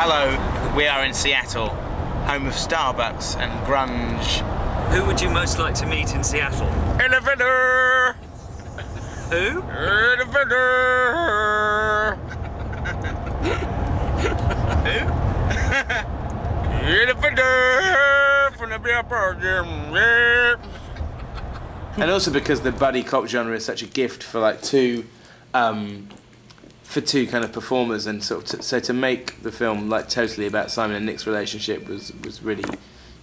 Hello, we are in Seattle, home of Starbucks and grunge. Who would you most like to meet in Seattle? Elevator! Who? Elevator! Who? Elevator! From the beer program. And also because the buddy cop genre is such a gift for like two kind of performers, and sort of so to make the film like totally about Simon and Nick's relationship was really,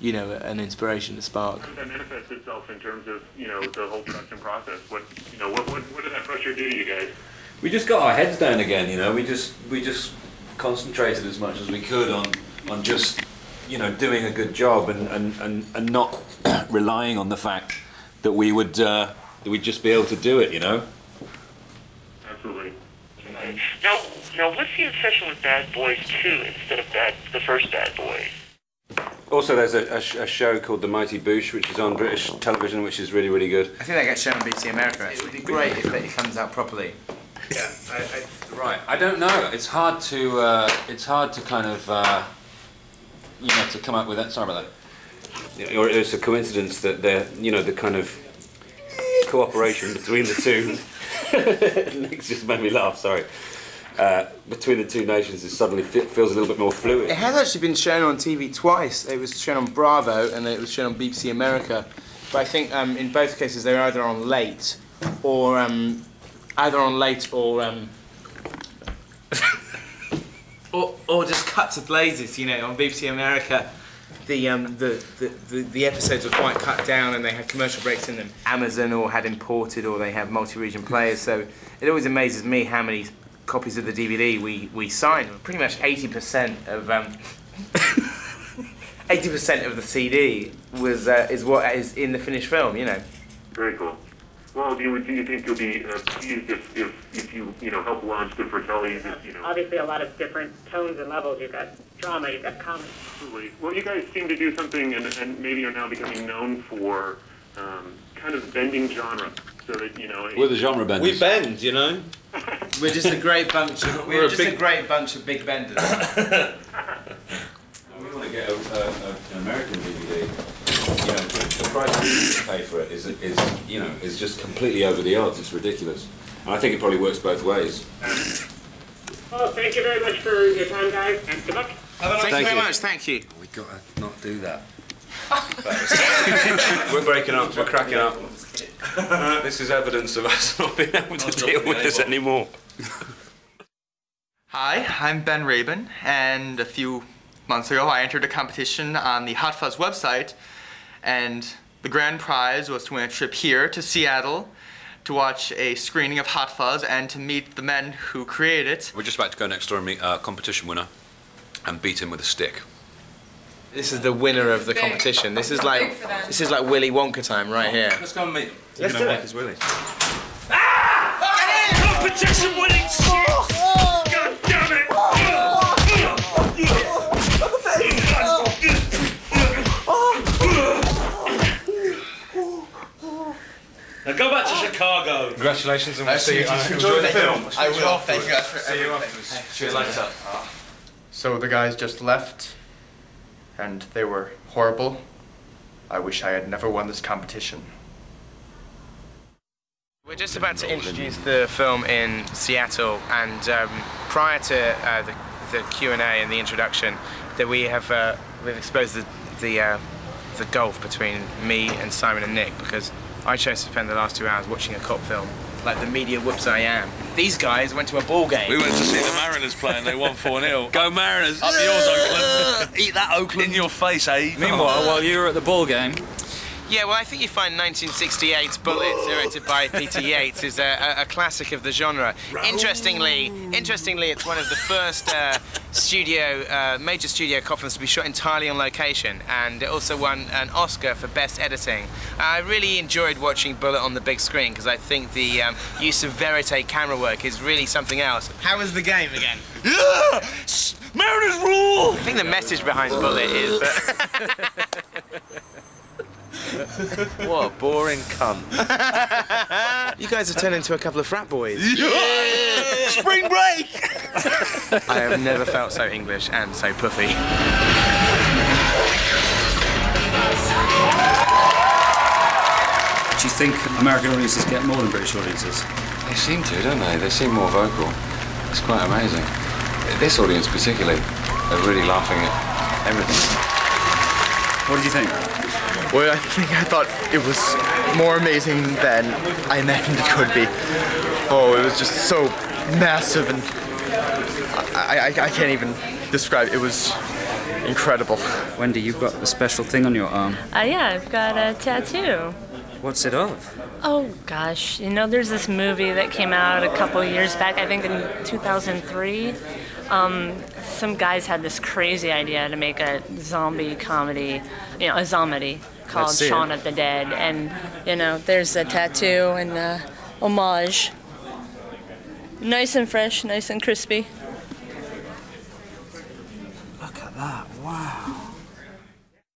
you know, an inspiration, a spark. How did that manifest itself in terms of, you know, the whole production process? What did that pressure do to you guys? We just got our heads down again, you know. We just concentrated as much as we could on just, you know, doing a good job and not relying on the fact that we'd just be able to do it, you know. Absolutely. Now, what's the obsession with Bad Boys 2 instead of the first Bad Boys? Also, there's a show called The Mighty Boosh, which is on British television, which is really, really good. I think that gets shown on BBC America, actually. It would be great if it comes out properly. Yeah, right. I don't know. It's hard to kind of, you know, to come up with that. Sorry about that. Or it's a coincidence that the kind of cooperation between the two. Nick's just made me laugh. Sorry. Between the two nations is suddenly feels a little bit more fluid. It has actually been shown on TV twice. It was shown on Bravo and then it was shown on BBC America. But I think in both cases they're either on late or or just cut to blazes. You know, on BBC America, the episodes were quite cut down and they had commercial breaks in them. Amazon or had imported, or they have multi-region players. So it always amazes me how many copies of the DVD we signed. Pretty much 80% of 80% of the CD is what is in the finished film. You know. Very cool. Well, do you think you'll be pleased if you know, help launch the Fratellis? You know. Obviously, a lot of different tones and levels. You've got drama, you've got comedy. Absolutely. Well, you guys seem to do something, and maybe are now becoming known for kind of bending genre, so that, you know. We're the genre benders. We bend, you know. We're just a great bunch of great bunch of big benders. We want to get an American DVD. You know, the price we pay for it is just completely over the odds. It's ridiculous, and I think it probably works both ways. Well, thank you very much for your time, guys, and good luck. Thank you very much. Thank you. We got to not do that. We're breaking up. We're cracking up. This is evidence of us not being able to deal with this anymore. Hi, I'm Ben Rabin, and a few months ago I entered a competition on the Hot Fuzz website, and the grand prize was to win a trip here to Seattle to watch a screening of Hot Fuzz and to meet the men who created it. We're just about to go next door and meet a competition winner and beat him with a stick. This is the winner of the competition. This is like Willy Wonka time right here. Let's go and meet him. Let's do it. His Willy. Ah! Competition winning shit! God damn it! Now go back to Chicago. Congratulations, and we'll see you. Enjoy the film. I will. Thank you guys for See you everything. Cheers later. So the guys just left, and they were horrible. I wish I had never won this competition. We're just about to introduce the film in Seattle, and prior to the Q&A and the introduction, that we've exposed the gulf between me and Simon and Nick, because I chose to spend the last 2 hours watching a cop film, like the media whoops I am. These guys went to a ball game. We went to see the Mariners play and they won 4-0. Go Mariners! Up yours, Oakland. Eat that, Oakland. In your face, eh? Meanwhile, while you were at the ball game. Yeah, well, I think you find 1968's Bullet, directed by Peter Yates, is a classic of the genre. Interestingly, it's one of the first major studio cop films to be shot entirely on location, and it also won an Oscar for Best Editing. I really enjoyed watching Bullet on the big screen, because I think the use of verite camera work is really something else. How was the game again? Yeah! Mariners rule! I think the message behind Bullet is that... What a boring cunt. You guys have turned into a couple of frat boys. Yeah! Spring break! I have never felt so English and so puffy. Do you think American audiences get more than British audiences? They seem to, don't they? They seem more vocal. It's quite amazing. This audience particularly are really laughing at everything. What did you think? Well, I thought it was more amazing than I imagined it could be. Oh, it was just so massive, and I can't even describe it. It was incredible. Wendy, you've got a special thing on your arm. Yeah, I've got a tattoo. What's it of? Oh gosh, you know, there's this movie that came out a couple years back, I think in 2003. Some guys had this crazy idea to make a zombie comedy, you know, a zombie called Shaun of the Dead. And, you know, there's a tattoo and homage. Nice and fresh, nice and crispy. Look at that, wow.